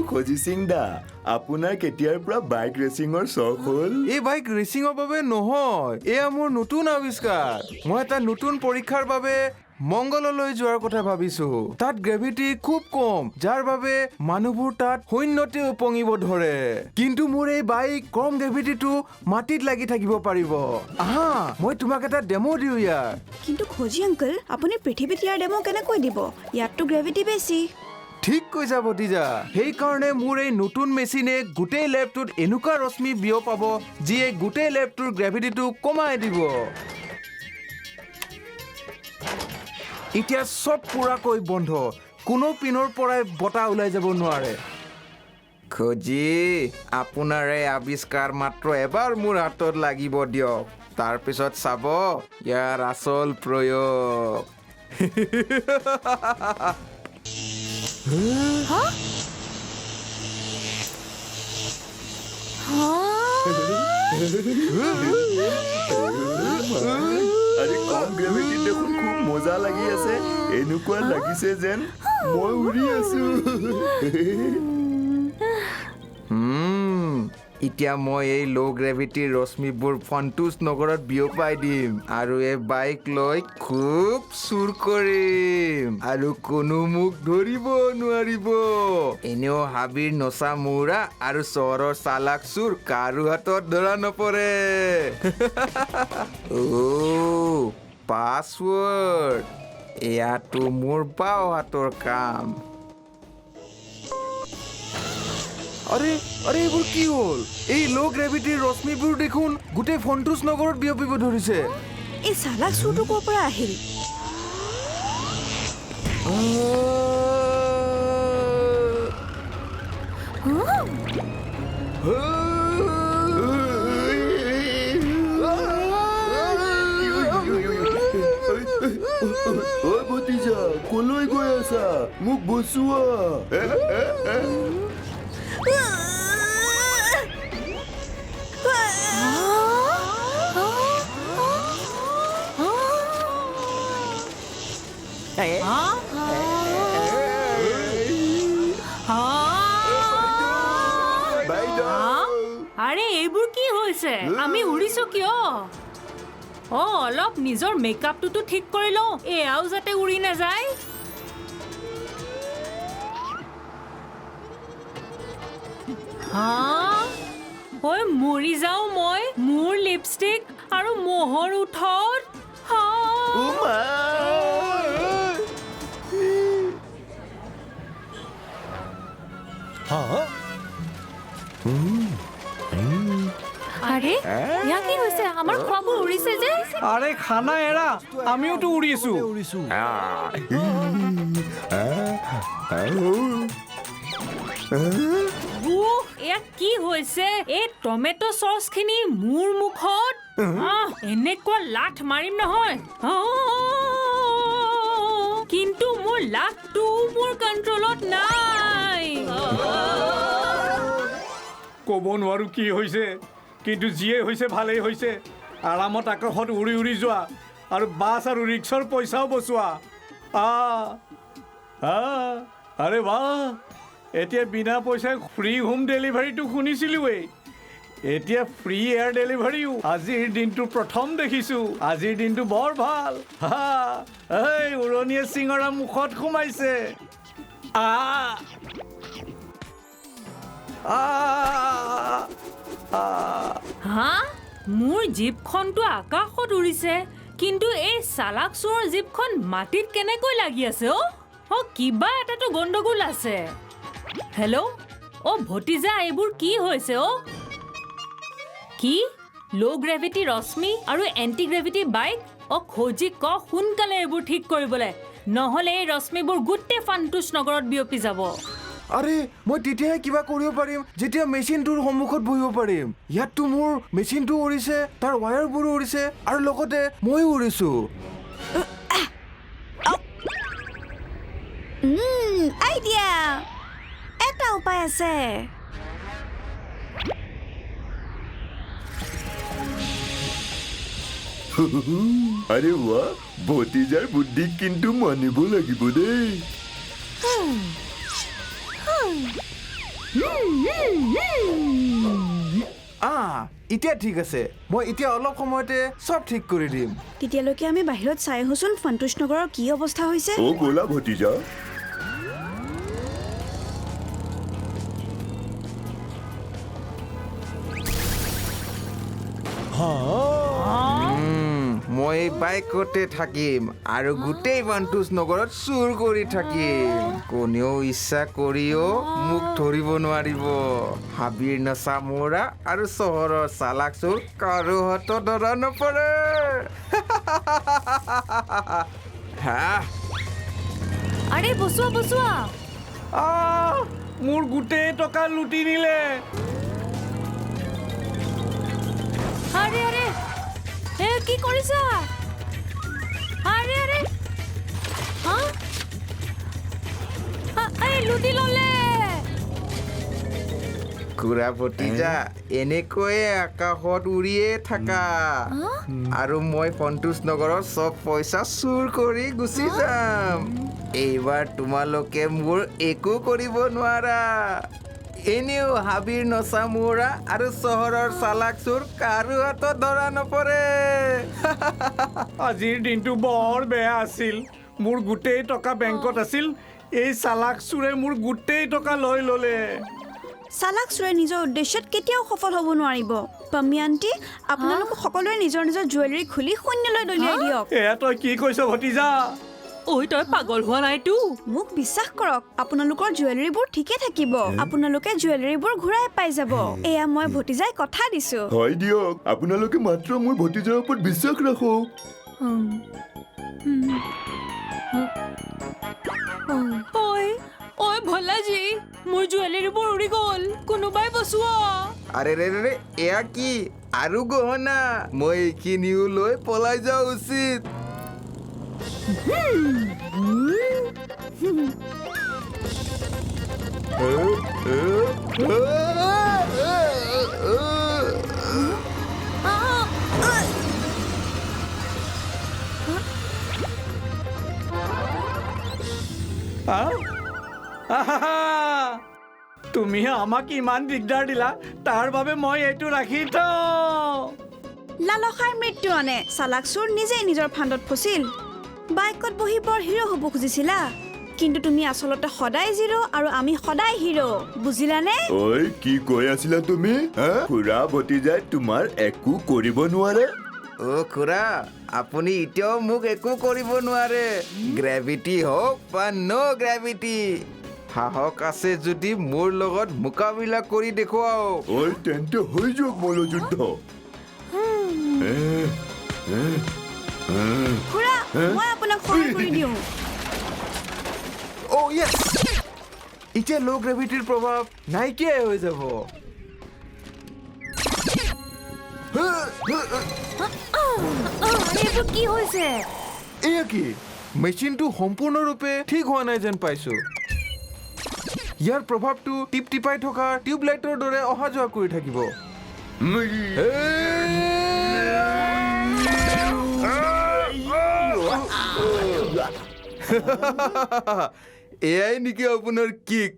খজি সিং দা আপোনাৰ কেতিয়াৰ পৰা বাইক ৰেচিঙৰ চখ হ'ল? এই বাইক ৰেচিঙৰ বাবে নহয়, এয়া মোৰ নতুন আৱিষ্কাৰ। মই এটা নতুন পৰীক্ষাৰ বাবে মংগললৈ যোৱাৰ কথা ভাবিছো। তাত গ্ৰেভিটি খুব কম, যাৰ বাবে মানুহবোৰ তাত শূন্যতে উপঙিব ধৰে। কিন্তু মোৰ এই বাইক কম গ্ৰেভিটিটো মাটিত লাগি থাকিব পাৰিব। আহা, মই তোমাক এটা ডেমো দিওঁ ইয়াৰ। কিন্তু খজি আংকল, আপুনি পৃথিৱীত ইয়াৰ ডেমো কেনেকৈ দিব? ইয়াততো গ্ৰেভিটি বেছি। ঠিক কৈছা ভতিজা। সেইকাৰণে মোৰ এই নতুন মেচিনে গোটেই লেবটোত এনেকুৱা ৰশ্মি বিয়পাব যিয়ে গোটেই লেবটোৰ গ্ৰেভিটিটো কমাই দিব। এতিয়া চব পুৰাকৈ বন্ধ, কোনো পিনৰ পৰাই বতাহ ওলাই যাব নোৱাৰে। খজি, আপোনাৰ এই আৱিষ্কাৰ মাত্ৰ এবাৰ মোৰ হাতত লাগিব দিয়ক, তাৰপিছত চাব ইয়াৰ আচল প্ৰয়োগ। আৰে কম গ্ৰেভিটিত দেখোন খুব মজা লাগি আছে। এনেকুৱা লাগিছে যেন মই উৰি আছো। এতিয়া মই এই ল' গ্ৰেভিটিৰ ৰশ্মিবোৰ ফণ্টুছ নগৰত বিয়পাই দিম আৰু এই বাইক লৈ খুব চুৰ কৰিম আৰু কোনো মোক ধৰিব নোৱাৰিব। এনেও হাবিৰ নচা মৌৰা আৰু চহৰৰ চালাক চুৰ কাৰো হাতত ধৰা নপৰে। পাছৱৰ্ড, এয়াতো মোৰ বাওঁ হাতৰ কাম। আৰে আৰে এইবোৰ কি হ'ল? এই ল' গ্ৰেভিটিৰ ৰশ্মিবোৰ দেখোন গোটেই ফণ্টুছ নগৰত বিয়পিব ধৰিছে। এই চালাক চুৰটো ক'ৰ পৰা আহিল? অ ভতিজা, কলৈ গৈ আছা? মোক বচোৱা। আৰে এইবোৰ কি হৈছে? আমি উৰিছো কিয়? অলপ নিজৰ মেকআপটোতো ঠিক কৰি লওঁ, এয়াও যাতে উৰি নাযায়। ঐ মৰি যাওঁ মই, মোৰ লিপষ্টিক আৰু মহৰ ওঠত। আৰে ইয়া কি হৈছে? আমাৰ খোৱাবোৰ উৰিছে যে। আৰে খানা এৰা, আমিওতো উৰিছো। এয়া কি হৈছে? এই টমেটো চচখিনি মোৰ মুখত। এনেকুৱা লাঠ মাৰিম নহয়। কিন্তু মোৰ লাঠটো মোৰ কণ্ট্ৰলত নাই। ক'ব নোৱাৰো কি হৈছে, কিন্তু যিয়ে হৈছে ভালেই হৈছে। আৰামত আকাশত উৰি উৰি যোৱা আৰু বাছ আৰু ৰিক্সাৰ পইচাও বচোৱা। আৰে বাহ, এতিয়া বিনা পইচাই ফ্ৰী হোম ডেলিভাৰীটো শুনিছিলোৱেই, এতিয়া ফ্ৰী এয়াৰ ডেলিভাৰীও আজিৰ দিনটো প্ৰথম দেখিছোঁ। আজিৰ দিনটো বৰ ভাল। এই উৰণীয়া চিঙৰা মুখত সোমাইছে। মোৰ জীপখনটো আকাশত উৰিছে, কিন্তু এই চালাক চোৰৰ জীপখন মাটিত কেনেকৈ লাগি আছে? কিবা এটাতো গণ্ডগোল আছে। হেল্ল', ভতিজা, এইবোৰ কি হৈছে? কি ল' গ্ৰেভিটি ৰশ্মি আৰু এণ্টি গ্ৰেভিটি বাইক? খজি ক সোনকালে এইবোৰ ঠিক কৰিবলৈ, নহ'লে এই ৰশ্মিবোৰ গোটেই ফাণ্টুছ নগৰত বিয়পি যাব। আৰে মই তেতিয়াহে কিবা কৰিব পাৰিম যেতিয়া মেচিনটোৰ সন্মুখত বহিব পাৰিম। ইয়াততো মোৰ মেচিনটো উৰিছে, তাৰ ৱায়াৰবোৰো উৰিছে আৰু লগতে ময়ো উৰিছো। আইডিয়া! এটা উপায় আছে। আরে বাহ, ভতিজার বুদ্ধি কিন্তু মানিব লাগিব দেই। এতিয়া ঠিক আছে মই এতিয়া অলপ সময়তে চব ঠিক কৰি দিম তেতিয়ালৈকে আমি বাহিৰত চাই আহোচোন সন্তোষ নগৰৰ কি অৱস্থা হৈছে অ' ব'লা ভতিজা মই বাইকতে থাকিম আৰু গোটেই সন্তোষ নগৰত চুৰ কৰি থাকিম কোনেও ইচ্ছা কৰিও মোক ধৰিব নোৱাৰিব হাবিৰ নচা মৌৰা আৰু চহৰৰ চালাক চোৰ কাৰো হাতত ধৰা নপৰে আৰে বচোৱা মোৰ গোটেই টকা লুটি নিলে আৰে এ কি কৰিছা আৰে লুটি ললে খুৰা ভতিজা এনেকৈয়ে আকাশত উৰিয়ে থাকা আৰু মই সন্তোষ নগৰৰ চব পইচা চুৰ কৰি গুচি যাম এইবাৰ তোমালোকে মোৰ একো কৰিব নোৱাৰা এনেও হাবিৰ নচা মৌৰা আৰু চহৰৰ চালাক চোৰ কাৰো হাতত ধৰা নপৰে আজিৰ দিনটো বৰ বেয়া আছিল মোৰ গোটেই টকা বেংকত আছিল এই চালাক চোৰে মোৰ গোটেই টকা লৈ ল'লে চালাক চোৰে নিজৰ উদ্দেশ্যত কেতিয়াও সফল হ'ব নোৱাৰিব পাম্মি আণ্টি আপোনালোক সকলোৱে নিজৰ নিজৰ জুৱেলাৰী খুলি শূন্যলৈ দলিয়াই দিয়ক এয়া তই কি কৈছ ভতিজা ঐ তই পাগল হোৱা নাইতো মোক বিশ্বাস কৰক আপোনালোকৰ জুৱেলাৰীবোৰ ঠিকে থাকিব আপোনালোকে জুৱেলাৰীবোৰ ঘূৰাই পাই যাব এয়া মই ভতিজাই কথা দিছো হয় দিয়ক আপোনালোকে মাত্ৰ মোৰ ভতিজাৰ ওপৰত বিশ্বাস ৰাখক ঐ ভলাজী মোৰ জুৱেলাৰীবোৰ উৰি গ'ল কোনোবাই বচোৱা আৰে এয়া কি আৰু গহনা মই এইখিনিও লৈ পলাই যোৱা উচিত তুমি আমাক ইমান দিগদাৰ দিলা তাৰ বাবে মই এইটো ৰাখি থওঁ লালসাৰ মৃত্যু আনে চালাক চোৰ নিজেই নিজৰ ফান্দত ফচিল বাইকত বহি বৰ হিৰো হ'ব খুজিছিলা কিন্তু তুমি আচলতে সদায় জিৰো আৰু আমি সদায় হিৰো বুজিলানে ঐ কি কৈ আছিলা তুমি খুৰা ভতিজাই তোমাৰ একো কৰিব নোৱাৰে খুৰা আপুনি এতিয়াও মোক একো কৰিব নোৱাৰে গ্ৰেভিটি হওক বা ন' গ্ৰেভিটি সাহস আছে যদি মোৰ লগত মোকাবিলা কৰি দেখুৱাওক ঐ তেন্তে হৈ যাওক মল্লযুদ্ধ খুৰা মই আপোনাক সহায় কৰি দিওঁ এতিয়া ল' গ্ৰেভিটিৰ প্ৰভাৱ নাইকিয়াই হৈ যাব এইবোৰ কি হৈছে এয়া কি মেচিনটো সম্পূৰ্ণৰূপে ঠিক হোৱা নাই যেন পাইছো ইয়াৰ প্ৰভাৱটো টিপ টিপাই থকা টিউবলাইটৰ দৰে অহা যোৱা কৰি থাকিব এয়াই নেকি আপোনাৰ কিক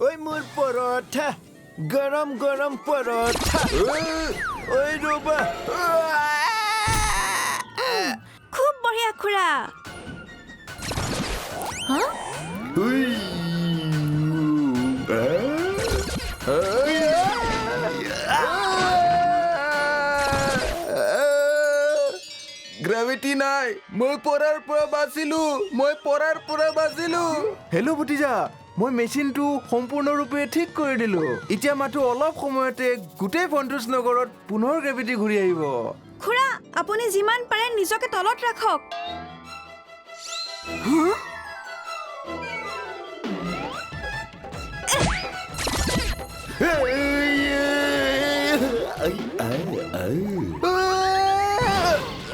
ওই মোৰ পৰঠা গৰম গৰম পৰঠা ওই ৰবা খুব বঢ়িয়া খুৰা গ্ৰেভিটি নাই মই পৰাৰ পৰা বাচিলো হেল্ল' ভতিজা মই মেচিনটো সম্পূৰ্ণৰূপে ঠিক কৰি দিলো এতিয়া মাথো অলপ সময়তে গোটেই সন্তোষ নগৰত পুনৰ গ্ৰেভিটি ঘূৰি আহিব খুৰা আপুনি যিমান পাৰে নিজকে তলত ৰাখক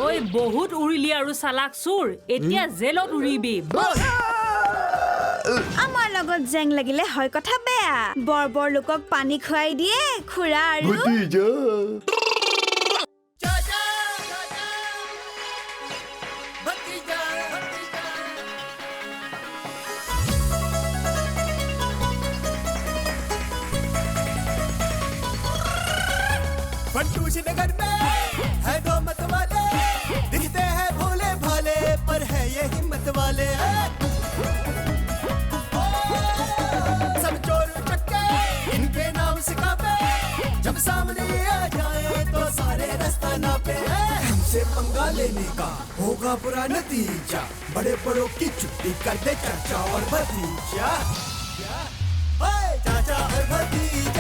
ঐ বহুত উৰিলি আৰু চালাক চোৰ এতিয়া জেলত উৰিবি আমাৰ লগত জেং লাগিলে হয় কথা বেয়া বৰ বৰ লোকক পানী খুৱাই দিয়ে খুৰা আৰু ভতিজা फंटूशी नगर में है दो मत वाले दिखते हैं भोले भाले पर है ये हिम्मत वाले सब चोर चक्के इनके नाम सिखावे जब सामने आ जाए तो सारे रास्ता नापे हमसे पंगा लेने का होगा बुरा नतीजा बड़े बड़ों की छुट्टी कर दे चाचा और भतीजा चाचा और भतीजा